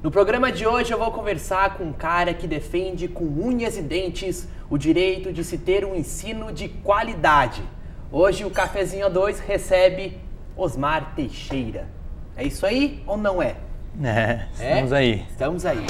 No programa de hoje eu vou conversar com um cara que defende com unhas e dentes o direito de se ter um ensino de qualidade. Hoje o Cafezinho A2 recebe Osmar Teixeira. É isso aí ou não é? Estamos aí. Estamos aí.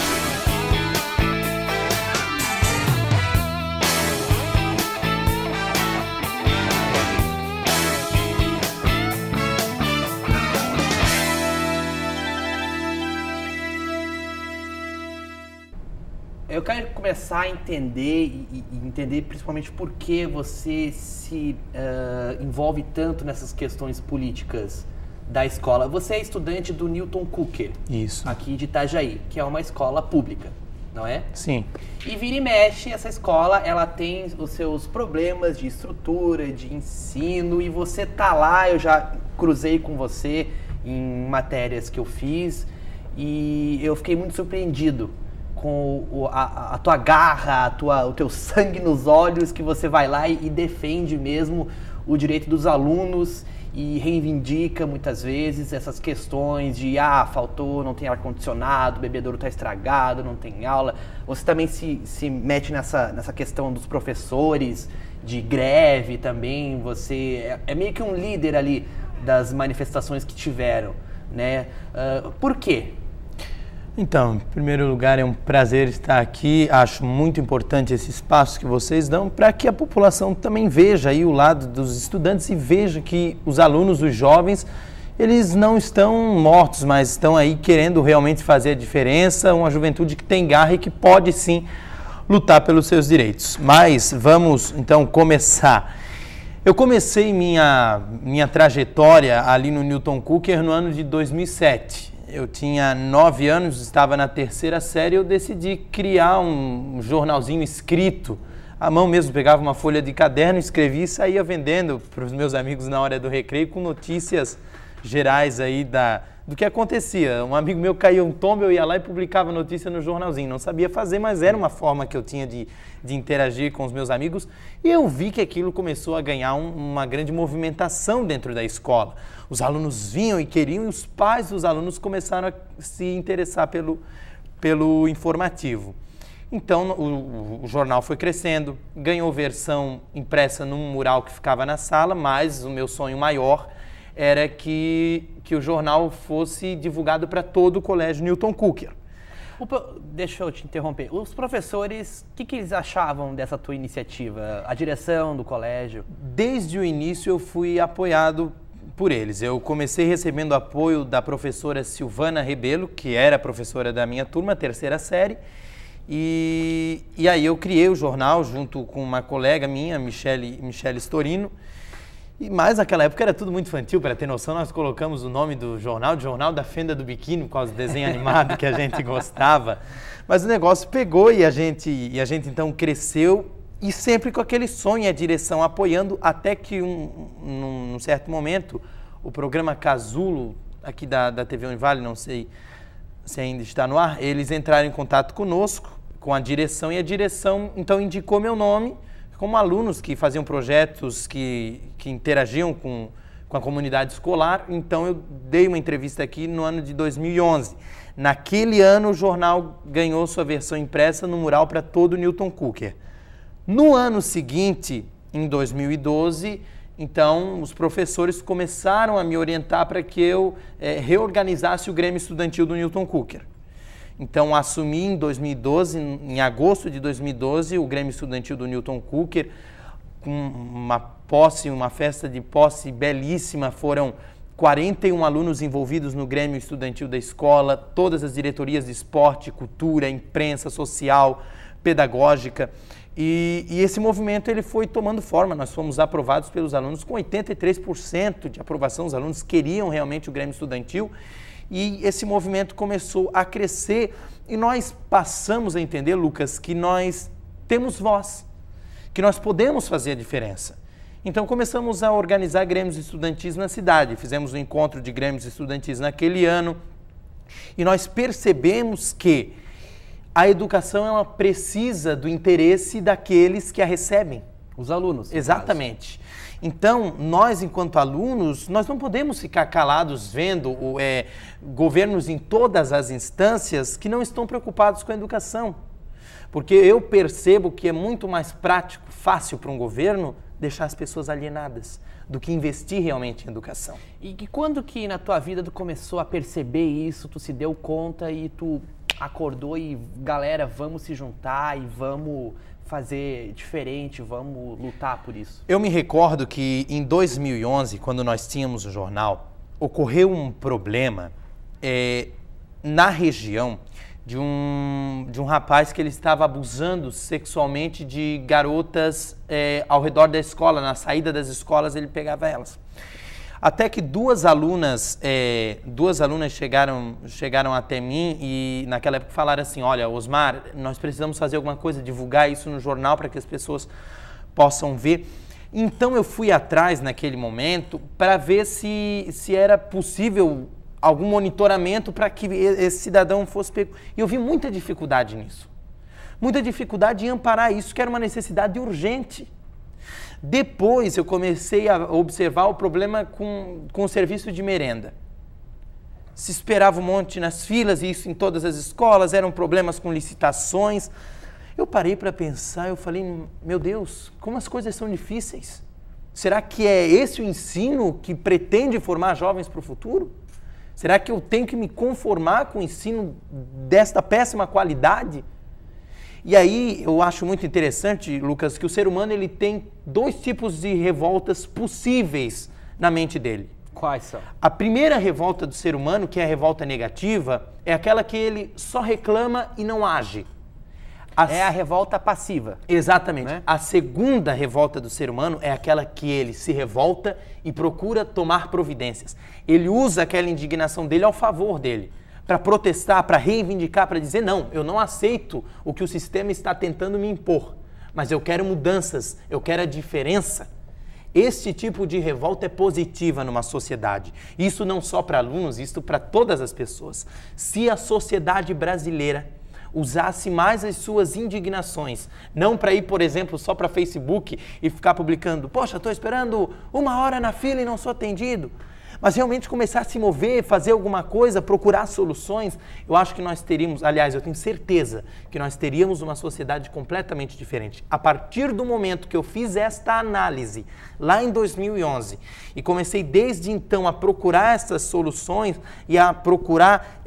Eu quero começar a entender e entender principalmente por que você se envolve tanto nessas questões políticas da escola. Você é estudante do Newton Cooker. Isso. Aqui de Itajaí, que é uma escola pública, não é? Sim. E vira e mexe, essa escola, ela tem os seus problemas de estrutura, de ensino, e você tá lá, eu já cruzei com você em matérias que eu fiz, e eu fiquei muito surpreendido com a tua garra, o teu sangue nos olhos, que você vai lá e defende mesmo o direito dos alunos e reivindica muitas vezes essas questões de faltou, não tem ar-condicionado, o bebedouro está estragado, não tem aula. Você também se mete nessa questão dos professores, de greve também, você é meio que um líder ali das manifestações que tiveram, né? Por quê? Então, em primeiro lugar, é um prazer estar aqui. Acho muito importante esse espaço que vocês dão para que a população também veja aí o lado dos estudantes e veja que os alunos, os jovens, eles não estão mortos, mas estão aí querendo realmente fazer a diferença, uma juventude que tem garra e que pode sim lutar pelos seus direitos. Mas vamos então começar. Eu comecei minha trajetória ali no Newton Cooker no ano de 2007. Eu tinha 9 anos, estava na 3ª série, eu decidi criar um jornalzinho escrito. À mão mesmo, pegava uma folha de caderno, escrevia e saía vendendo para os meus amigos na hora do recreio com notícias gerais aí do que acontecia. Um amigo meu caía um tombo, eu ia lá e publicava notícia no jornalzinho. Não sabia fazer, mas era uma forma que eu tinha de interagir com os meus amigos. E eu vi que aquilo começou a ganhar uma grande movimentação dentro da escola. Os alunos vinham e queriam, e os pais dos alunos começaram a se interessar pelo informativo. Então o jornal foi crescendo, ganhou versão impressa num mural que ficava na sala, mas o meu sonho maior era que o jornal fosse divulgado para todo o colégio Newton Cooker. Deixa eu te interromper. Os professores, o que eles achavam dessa tua iniciativa? A direção do colégio? Desde o início eu fui apoiado por eles. Eu comecei recebendo apoio da professora Silvana Rebelo, que era professora da minha turma, 3ª série, e aí eu criei o jornal junto com uma colega minha, Michele Storino. Mas naquela época era tudo muito infantil, para ter noção, nós colocamos o nome do jornal, de Jornal da Fenda do Biquíni, por causa do desenho animado que a gente gostava. Mas o negócio pegou e a gente então cresceu, e sempre com aquele sonho, a direção apoiando, até que num certo momento, o programa Casulo, aqui da TV Univale, não sei se ainda está no ar, eles entraram em contato conosco, com a direção, e a direção então indicou meu nome, como alunos que faziam projetos que interagiam com a comunidade escolar. Então eu dei uma entrevista aqui no ano de 2011. Naquele ano o jornal ganhou sua versão impressa no mural para todo o Newton Cooker. No ano seguinte, em 2012, então os professores começaram a me orientar para que eu reorganizasse o Grêmio Estudantil do Newton Cooker. Então, assumi em 2012, em agosto de 2012, o Grêmio Estudantil do Newton Cooker, com uma festa de posse belíssima. Foram 41 alunos envolvidos no Grêmio Estudantil da escola, todas as diretorias de esporte, cultura, imprensa, social, pedagógica. E esse movimento ele foi tomando forma. Nós fomos aprovados pelos alunos com 83% de aprovação. Os alunos queriam realmente o Grêmio Estudantil. E esse movimento começou a crescer e nós passamos a entender, Lucas, que nós temos voz, que nós podemos fazer a diferença. Então começamos a organizar grêmios estudantis na cidade, fizemos um encontro de grêmios estudantis naquele ano e nós percebemos que a educação ela precisa do interesse daqueles que a recebem. Os alunos. Exatamente. Então, nós, enquanto alunos, nós não podemos ficar calados vendo governos em todas as instâncias que não estão preocupados com a educação. Porque eu percebo que é muito mais prático, fácil para um governo deixar as pessoas alienadas do que investir realmente em educação. E quando que na tua vida tu começou a perceber isso, tu se deu conta e tu acordou e, galera, vamos se juntar e vamos fazer diferente, vamos lutar por isso? Eu me recordo que em 2011, quando nós tínhamos o jornal, ocorreu um problema na região de um rapaz que ele estava abusando sexualmente de garotas ao redor da escola. Na saída das escolas ele pegava elas. Até que duas alunas chegaram até mim e naquela época falaram assim: olha, Osmar, nós precisamos fazer alguma coisa, divulgar isso no jornal para que as pessoas possam ver. Então eu fui atrás naquele momento para ver se era possível algum monitoramento para que esse cidadão fosse pego. E eu vi muita dificuldade nisso. Muita dificuldade em amparar isso, que era uma necessidade urgente. Depois eu comecei a observar o problema com o serviço de merenda. Se esperava um monte nas filas, e isso em todas as escolas, eram problemas com licitações. Eu parei para pensar, eu falei, meu Deus, como as coisas são difíceis. Será que é esse o ensino que pretende formar jovens para o futuro? Será que eu tenho que me conformar com o ensino desta péssima qualidade? E aí eu acho muito interessante, Lucas, que o ser humano ele tem dois tipos de revoltas possíveis na mente dele. Quais são? A primeira revolta do ser humano, que é a revolta negativa, é aquela que ele só reclama e não age. É a revolta passiva. Exatamente. Né? A segunda revolta do ser humano é aquela que ele se revolta e procura tomar providências. Ele usa aquela indignação dele ao favor dele, para protestar, para reivindicar, para dizer, não, eu não aceito o que o sistema está tentando me impor, mas eu quero mudanças, eu quero a diferença. Este tipo de revolta é positiva numa sociedade. Isso não só para alunos, isso para todas as pessoas. Se a sociedade brasileira usasse mais as suas indignações, não para ir, por exemplo, só para Facebook e ficar publicando, poxa, estou esperando 1 hora na fila e não sou atendido, mas realmente começar a se mover, fazer alguma coisa, procurar soluções, eu acho que nós teríamos, aliás, eu tenho certeza que nós teríamos uma sociedade completamente diferente. A partir do momento que eu fiz esta análise, lá em 2011, e comecei desde então a procurar essas soluções e a procurar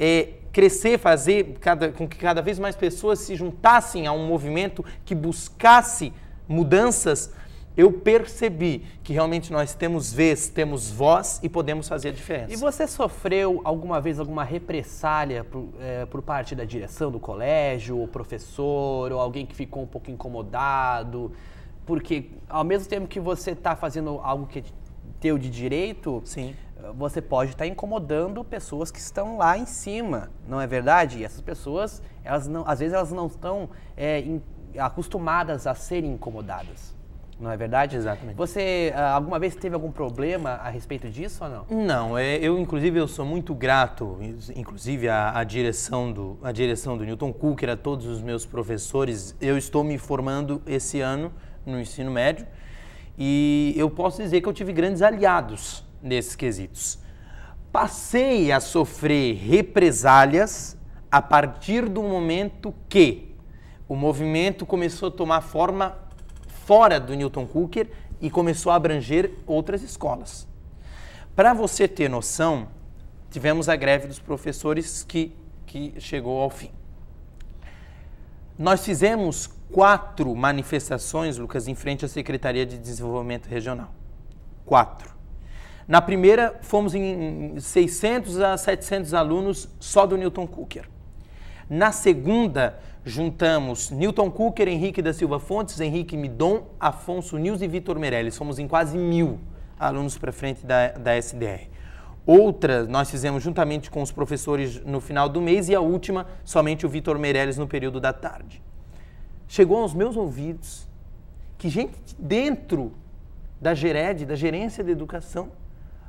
crescer, fazer com que cada vez mais pessoas se juntassem a um movimento que buscasse mudanças, eu percebi que realmente nós temos vez, temos voz e podemos fazer a diferença. E você sofreu alguma vez alguma represália por parte da direção do colégio, ou professor, ou alguém que ficou um pouco incomodado? Porque ao mesmo tempo que você está fazendo algo que é teu de direito, sim, você pode estar incomodando pessoas que estão lá em cima, não é verdade? E essas pessoas, às vezes elas não estão acostumadas a serem incomodadas, não é verdade? Exatamente. Você alguma vez teve algum problema a respeito disso ou não? Não, inclusive eu sou muito grato, inclusive à direção do Newton Cooker, a todos os meus professores. Eu estou me formando esse ano no ensino médio e eu posso dizer que eu tive grandes aliados nesses quesitos. Passei a sofrer represálias a partir do momento que o movimento começou a tomar forma fora do Newton Cooker e começou a abranger outras escolas. Para você ter noção, tivemos a greve dos professores que chegou ao fim. Nós fizemos 4 manifestações, Lucas, em frente à Secretaria de Desenvolvimento Regional. 4. Na primeira, fomos em 600 a 700 alunos só do Newton Cooker. Na segunda, juntamos Newton Cooker, Henrique da Silva Fontes, Henrique Midon, Afonso Nils e Vitor Meirelles. Fomos em quase 1000 alunos para frente da SDR. Outra, nós fizemos juntamente com os professores no final do mês e a última, somente o Vitor Meirelles no período da tarde. Chegou aos meus ouvidos que gente dentro da GERED, da Gerência de Educação,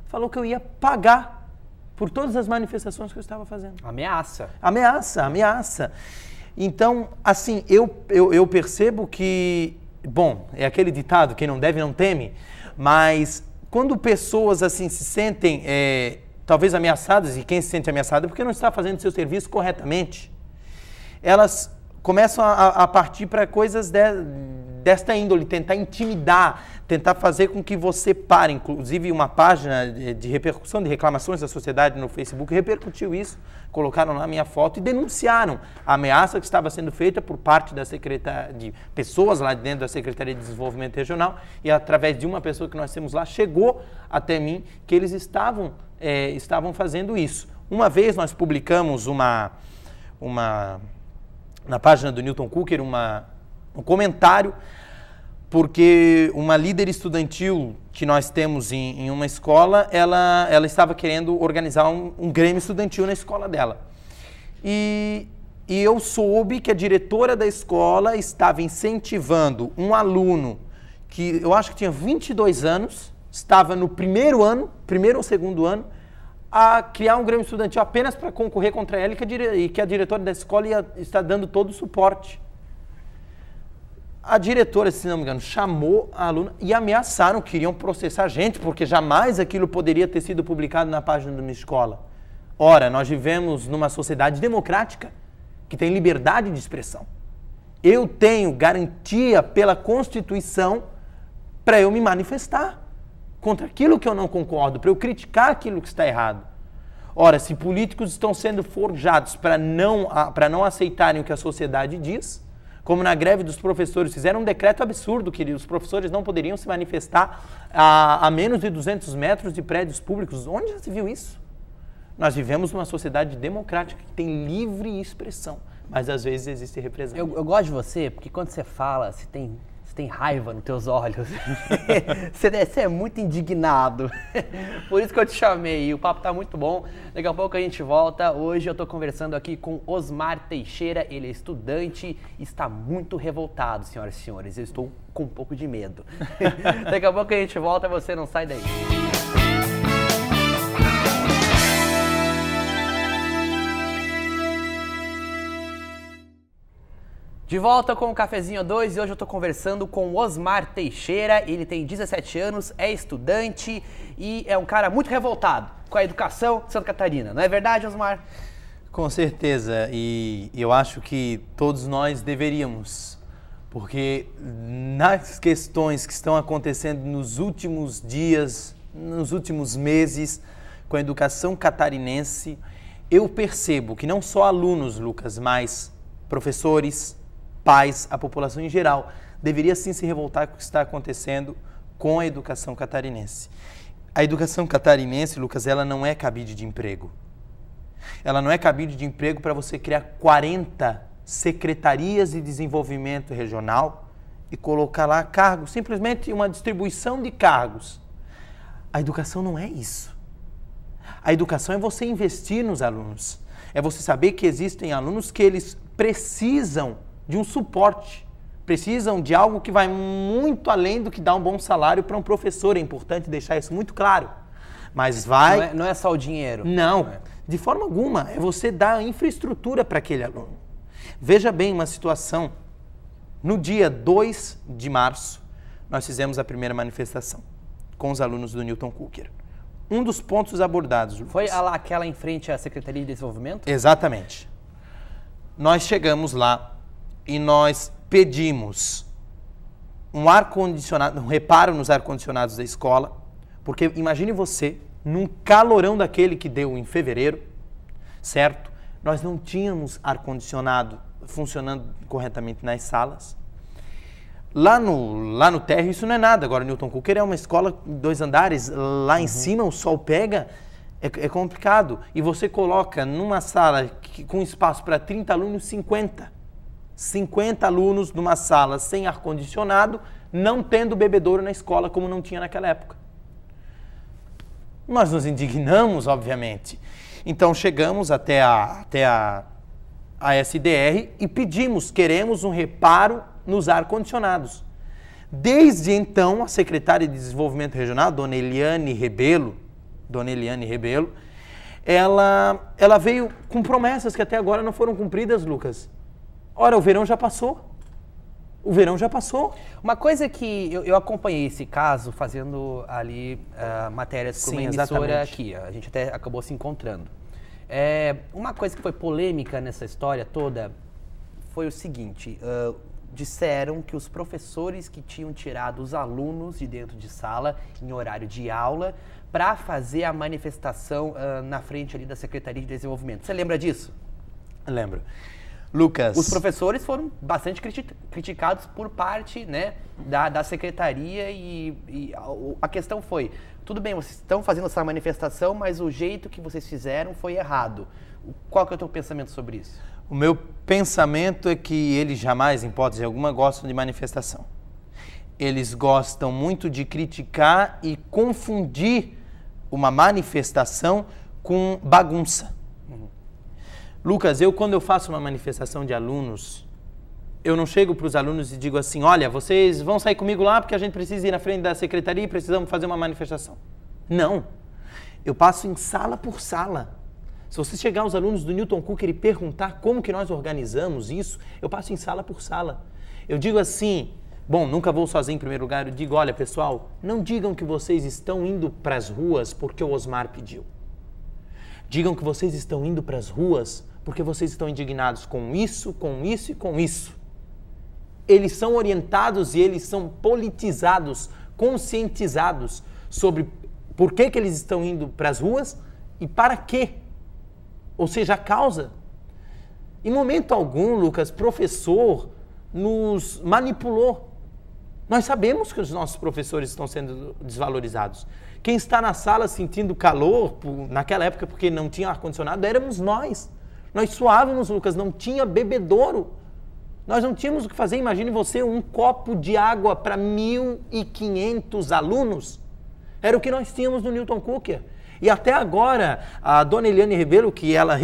falou que eu ia pagar por todas as manifestações que eu estava fazendo. Ameaça. Ameaça, ameaça. Então, assim, eu percebo que Bom, é aquele ditado, quem não deve não teme, mas quando pessoas assim se sentem talvez ameaçadas, e quem se sente ameaçado é porque não está fazendo seu serviço corretamente, elas começam a partir para coisas desta índole, tentar intimidar, tentar fazer com que você pare. Inclusive, uma página de repercussão de reclamações da sociedade no Facebook repercutiu isso, colocaram lá a minha foto e denunciaram a ameaça que estava sendo feita por parte de pessoas lá dentro da Secretaria de Desenvolvimento Regional, e através de uma pessoa que nós temos lá, chegou até mim que eles estavam fazendo isso. Uma vez nós publicamos na página do Newton Cooker um comentário, porque uma líder estudantil que nós temos em uma escola, ela estava querendo organizar um grêmio estudantil na escola dela. E eu soube que a diretora da escola estava incentivando um aluno que eu acho que tinha 22 anos, estava no primeiro ou segundo ano, a criar um grêmio estudantil apenas para concorrer contra ela e que a diretora da escola está dando todo o suporte. A diretora, se não me engano, chamou a aluna e ameaçaram, queriam processar a gente, porque jamais aquilo poderia ter sido publicado na página de uma escola. Ora, nós vivemos numa sociedade democrática, que tem liberdade de expressão. Eu tenho garantia pela Constituição para eu me manifestar contra aquilo que eu não concordo, para eu criticar aquilo que está errado. Ora, se políticos estão sendo forjados para não aceitarem o que a sociedade diz, como na greve dos professores, fizeram um decreto absurdo que os professores não poderiam se manifestar a menos de 200 metros de prédios públicos. Onde já se viu isso? Nós vivemos numa sociedade democrática que tem livre expressão, mas às vezes existe represália. Eu gosto de você porque quando você fala, você tem raiva nos teus olhos. Você é muito indignado. Por isso que eu te chamei. E o papo tá muito bom. Daqui a pouco a gente volta. Hoje eu tô conversando aqui com Osmar Teixeira. Ele é estudante e está muito revoltado, senhoras e senhores. Eu estou com um pouco de medo. Daqui a pouco a gente volta. Você não sai daí. De volta com o Cafezinho 2 e hoje eu tô conversando com o Osmar Teixeira. Ele tem 17 anos, é estudante e é um cara muito revoltado com a educação de Santa Catarina. Não é verdade, Osmar? Com certeza, e eu acho que todos nós deveríamos, porque nas questões que estão acontecendo nos últimos dias, nos últimos meses, com a educação catarinense, eu percebo que não só alunos, Lucas, mas professores, pais, a população em geral, deveria sim se revoltar com o que está acontecendo com a educação catarinense. A educação catarinense, Lucas, ela não é cabide de emprego. Ela não é cabide de emprego para você criar 40 secretarias de desenvolvimento regional e colocar lá cargos, simplesmente uma distribuição de cargos. A educação não é isso. A educação é você investir nos alunos. É você saber que existem alunos que eles precisam de um suporte, precisam de algo que vai muito além do que dá um bom salário para um professor. É importante deixar isso muito claro. Mas vai... Não é só o dinheiro. Não, de forma alguma. É você dar infraestrutura para aquele aluno. Veja bem uma situação. No dia 2 de março, nós fizemos a primeira manifestação com os alunos do Newton Cooker. Um dos pontos abordados, Lucas, foi aquela em frente à Secretaria de Desenvolvimento? Exatamente. Nós chegamos lá e nós pedimos um ar-condicionado, um reparo nos ar-condicionados da escola, porque imagine você, num calorão daquele que deu em fevereiro, certo? Nós não tínhamos ar-condicionado funcionando corretamente nas salas. Lá no térreo isso não é nada. Agora, Newton Cooker é uma escola de 2 andares, lá em cima o sol pega, é complicado. E você coloca numa sala com espaço para 30 alunos, 50 alunos numa sala sem ar-condicionado, não tendo bebedouro na escola, como não tinha naquela época. Nós nos indignamos, obviamente. Então, chegamos até a SDR e queremos um reparo nos ar-condicionados. Desde então, a secretária de Desenvolvimento Regional, Dona Eliane Rebelo, ela veio com promessas que até agora não foram cumpridas, Lucas. Ora, o verão já passou. O verão já passou. Uma coisa que eu acompanhei esse caso fazendo ali matérias para uma emissora aqui. A gente até acabou se encontrando. Uma coisa que foi polêmica nessa história toda foi o seguinte. Disseram que os professores que tinham tirado os alunos de dentro de sala em horário de aula para fazer a manifestação na frente ali da Secretaria de Desenvolvimento. Você lembra disso? Lembro. Lucas. Os professores foram bastante criticados por parte, né, da secretaria e a questão foi, tudo bem, vocês estão fazendo essa manifestação, mas o jeito que vocês fizeram foi errado. Qual que é o teu pensamento sobre isso? O meu pensamento é que eles jamais, em hipótese alguma, gostam de manifestação. Eles gostam muito de criticar e confundir uma manifestação com bagunça. Lucas, quando eu faço uma manifestação de alunos, eu não chego para os alunos e digo assim, olha, vocês vão sair comigo lá porque a gente precisa ir na frente da secretaria e precisamos fazer uma manifestação. Não. Eu passo em sala por sala. Se você chegar aos alunos do Newton Cooker e perguntar como que nós organizamos isso, eu passo em sala por sala. Eu digo assim, bom, nunca vou sozinho em primeiro lugar, eu digo, olha pessoal, não digam que vocês estão indo para as ruas porque o Osmar pediu. Digam que vocês estão indo para as ruas porque vocês estão indignados com isso, com isso e com isso. Eles são orientados e eles são politizados, conscientizados sobre por que eles estão indo para as ruas e para quê. Ou seja, a causa. Em momento algum, Lucas, professor nos manipulou. Nós sabemos que os nossos professores estão sendo desvalorizados. Quem está na sala sentindo calor, naquela época porque não tinha ar-condicionado, éramos nós. Nós suávamos, Lucas, não tinha bebedouro. Nós não tínhamos o que fazer. Imagine você, um copo de água para 1.500 alunos. Era o que nós tínhamos no Newton Cooker. E até agora, a dona Eliane Rebelo, que ela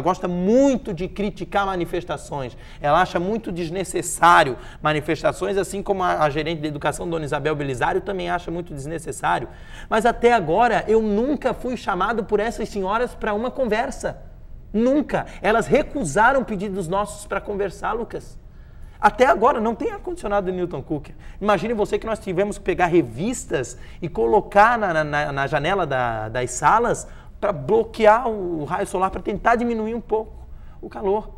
gosta muito de criticar manifestações, ela acha muito desnecessário manifestações, assim como a gerente de educação, dona Isabel Belisário, também acha muito desnecessário. Mas até agora, eu nunca fui chamado por essas senhoras para uma conversa. Nunca. Elas recusaram pedidos nossos para conversar, Lucas. Até agora não tem ar-condicionado no Newton Cooker. Imagine você que nós tivemos que pegar revistas e colocar na janela das salas para bloquear o raio solar, para tentar diminuir um pouco o calor.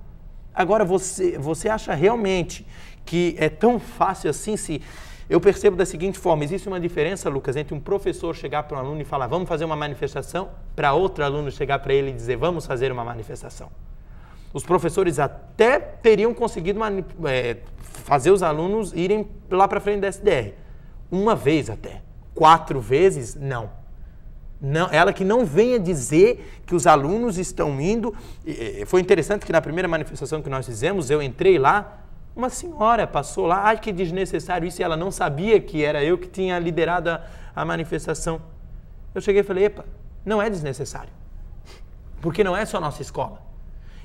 Agora, você acha realmente que é tão fácil assim? Se eu percebo da seguinte forma, existe uma diferença, Lucas, entre um professor chegar para um aluno e falar vamos fazer uma manifestação, para outro aluno chegar para ele e dizer vamos fazer uma manifestação. Os professores até teriam conseguido fazer os alunos irem lá para frente da SDR. Uma vez até. 4 vezes, não. Ela que não venha dizer que os alunos estão indo. Foi interessante que na primeira manifestação que nós fizemos, eu entrei lá, uma senhora passou lá, ai que desnecessário isso, e ela não sabia que era eu que tinha liderado a manifestação. Eu cheguei e falei, epa, não é desnecessário. Porque não é só a nossa escola.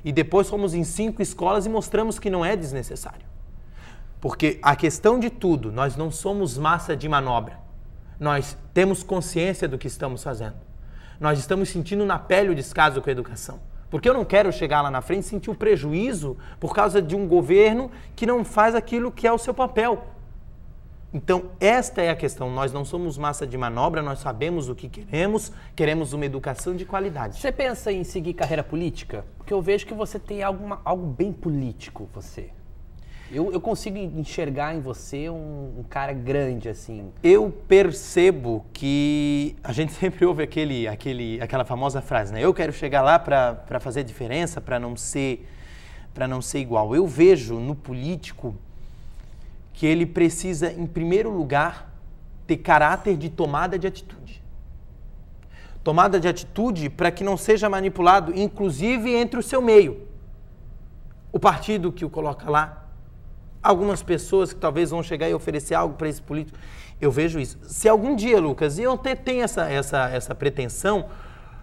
E depois fomos em 5 escolas e mostramos que não é desnecessário. Porque a questão de tudo, nós não somos massa de manobra. Nós temos consciência do que estamos fazendo. Nós estamos sentindo na pele o descaso com a educação. Porque eu não quero chegar lá na frente e sentir o prejuízo por causa de um governo que não faz aquilo que é o seu papel. Então, esta é a questão. Nós não somos massa de manobra, nós sabemos o que queremos uma educação de qualidade. Você pensa em seguir carreira política? Porque eu vejo que você tem algo bem político, você. Eu consigo enxergar em você um cara grande, assim. Eu percebo que a gente sempre ouve aquela famosa frase, né? Eu quero chegar lá para fazer diferença, para não ser igual. Eu vejo no político que ele precisa, em primeiro lugar, ter caráter de tomada de atitude. Tomada de atitude para que não seja manipulado, inclusive entre o seu meio. O partido que o coloca lá, algumas pessoas que talvez vão chegar e oferecer algo para esse político. Eu vejo isso. Se algum dia, Lucas, e eu até tenho essa pretensão,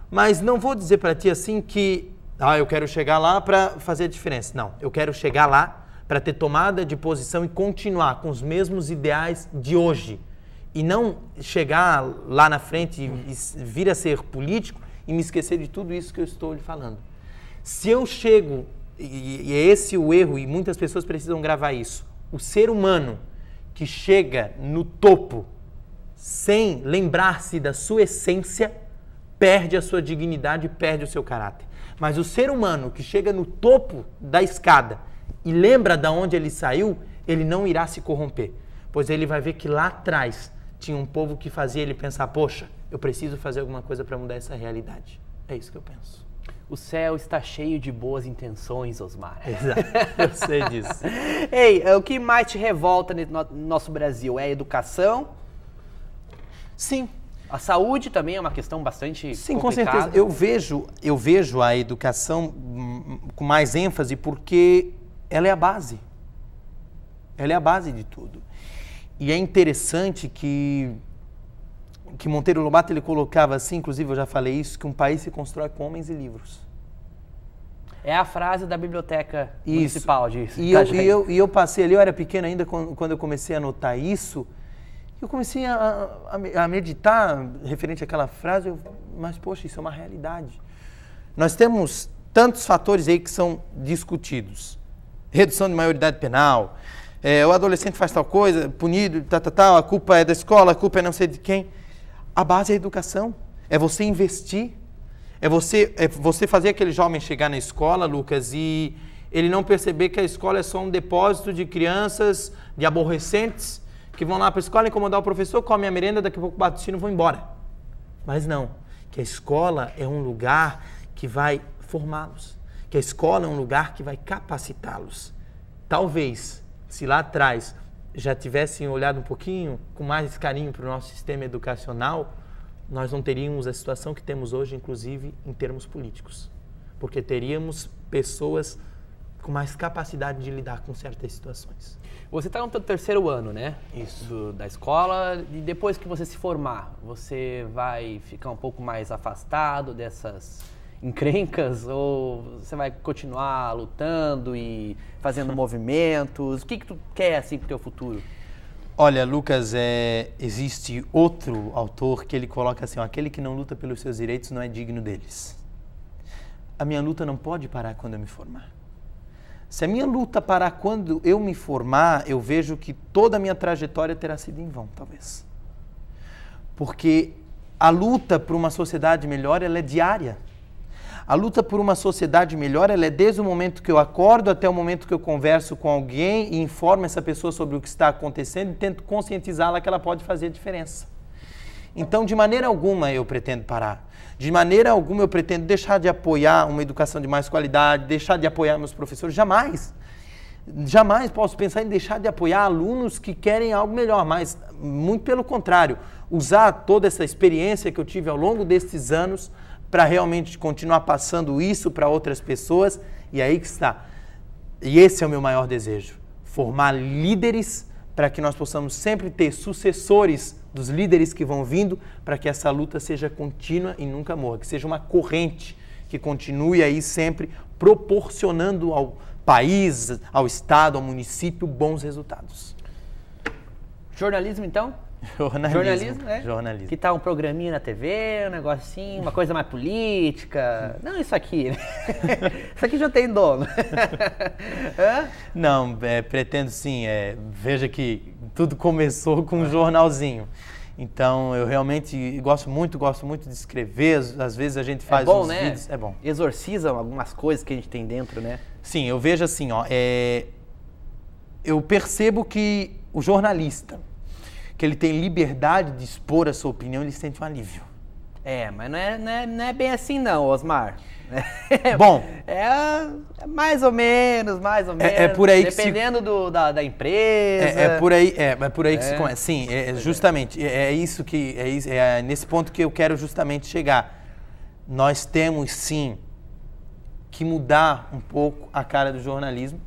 mas não vou dizer para ti assim que eu quero chegar lá para fazer a diferença. Não, eu quero chegar lá para ter tomada de posição e continuar com os mesmos ideais de hoje. E não chegar lá na frente e vir a ser político e me esquecer de tudo isso que eu estou lhe falando. Se eu chego, e é esse o erro, e muitas pessoas precisam gravar isso, o ser humano que chega no topo sem lembrar-se da sua essência, perde a sua dignidade, perde o seu caráter. Mas o ser humano que chega no topo da escada e lembra de onde ele saiu, ele não irá se corromper, pois ele vai ver que lá atrás tinha um povo que fazia ele pensar, poxa, eu preciso fazer alguma coisa para mudar essa realidade. É isso que eu penso. O céu está cheio de boas intenções, Osmar. Exato, eu sei disso. Ei, o que mais te revolta no nosso Brasil? É a educação? Sim. A saúde também é uma questão bastante Sim, complicada. com certeza. Eu vejo a educação com mais ênfase porque ela é a base. Ela é a base de tudo. E é interessante que Monteiro Lobato ele colocava assim, inclusive eu já falei isso, que um país se constrói com homens e livros. É a frase da biblioteca municipal disso. E eu passei ali, eu era pequeno ainda quando eu comecei a notar isso, eu comecei a meditar referente àquela frase, mas poxa, isso é uma realidade. Nós temos tantos fatores aí que são discutidos. Redução de maioridade penal, o adolescente faz tal coisa, punido, a culpa é da escola, a culpa é não sei de quem. A base é a educação, é você investir, é você fazer aquele jovem chegar na escola, Lucas, e ele não perceber que a escola é só um depósito de crianças, de aborrecentes, que vão lá para a escola incomodar o professor, comem a merenda, daqui a pouco bate o sino e vão embora. Mas não, que a escola é um lugar que vai formá-los, que a escola é um lugar que vai capacitá-los. Talvez, se lá atrás já tivessem olhado um pouquinho com mais carinho para o nosso sistema educacional, nós não teríamos a situação que temos hoje, inclusive em termos políticos. Porque teríamos pessoas com mais capacidade de lidar com certas situações. Você está no seu terceiro ano, né? Isso. Da escola, e depois que você se formar, você vai ficar um pouco mais afastado dessas encrencas ou você vai continuar lutando e fazendo movimentos? O que tu quer assim pro teu futuro? Olha, Lucas, existe outro autor que ele coloca assim, aquele que não luta pelos seus direitos não é digno deles. A minha luta não pode parar quando eu me formar. Se a minha luta parar quando eu me formar, eu vejo que toda a minha trajetória terá sido em vão, talvez. Porque a luta por uma sociedade melhor, ela é diária. A luta por uma sociedade melhor, ela é desde o momento que eu acordo até o momento que eu converso com alguém e informo essa pessoa sobre o que está acontecendo e tento conscientizá-la que ela pode fazer a diferença. Então, de maneira alguma eu pretendo parar. De maneira alguma eu pretendo deixar de apoiar uma educação de mais qualidade, deixar de apoiar meus professores. Jamais. Jamais posso pensar em deixar de apoiar alunos que querem algo melhor, mas muito pelo contrário, usar toda essa experiência que eu tive ao longo destes anos para realmente continuar passando isso para outras pessoas, e aí que está. E esse é o meu maior desejo, formar líderes para que nós possamos sempre ter sucessores dos líderes que vão vindo, para que essa luta seja contínua e nunca morra, que seja uma corrente que continue aí sempre proporcionando ao país, ao estado, ao município, bons resultados. Jornalismo, então? Jornalismo, né? Jornalismo. Que tal um programinha na TV, um negócio assim, uma coisa mais política? Não isso aqui, né? Isso aqui já tem dono. Não, pretendo sim. Veja que tudo começou com um jornalzinho. Então, eu realmente gosto muito de escrever. Às vezes a gente faz uns vídeos. É bom. Exorciza algumas coisas que a gente tem dentro, né? Sim, eu vejo assim, eu percebo que o jornalista, que ele tem liberdade de expor a sua opinião, ele sente um alívio. Mas não é bem assim não, Osmar. Bom. É mais ou menos. É por aí dependendo da empresa. É por aí que se começa. Sim, justamente. É nesse ponto que eu quero justamente chegar. Nós temos, sim, que mudar um pouco a cara do jornalismo.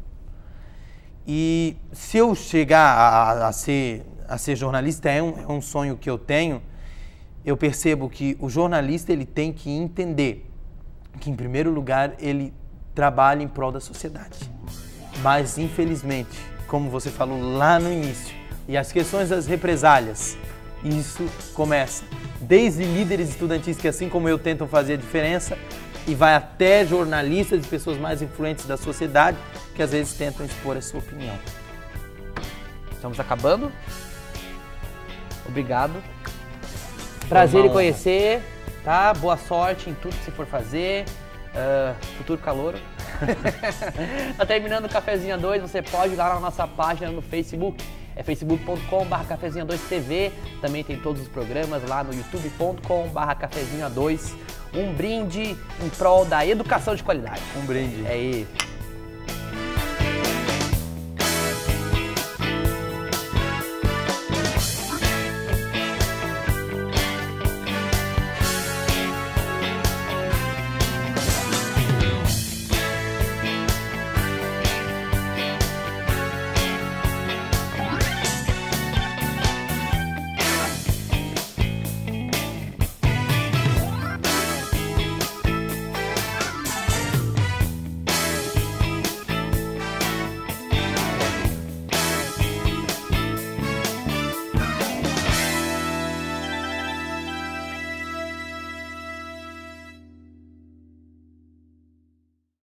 E se eu chegar a ser jornalista, é um sonho que eu tenho, eu percebo que o jornalista ele tem que entender que, em primeiro lugar, ele trabalha em prol da sociedade. Mas, infelizmente, como você falou lá no início, e as questões das represálias, isso começa desde líderes estudantis que, assim como eu, tentam fazer a diferença, e vai até jornalistas e pessoas mais influentes da sociedade que, às vezes, tentam expor a sua opinião. Estamos acabando. Obrigado. Prazer em conhecer, tá? Boa sorte em tudo que você for fazer. Futuro calouro. Tá terminando o Cafezinho A2, você pode ir lá na nossa página no Facebook. É facebook.com/cafezinho2tv. Também tem todos os programas lá no youtube.com/cafezinho A2. Um brinde em prol da educação de qualidade. Um brinde. É isso.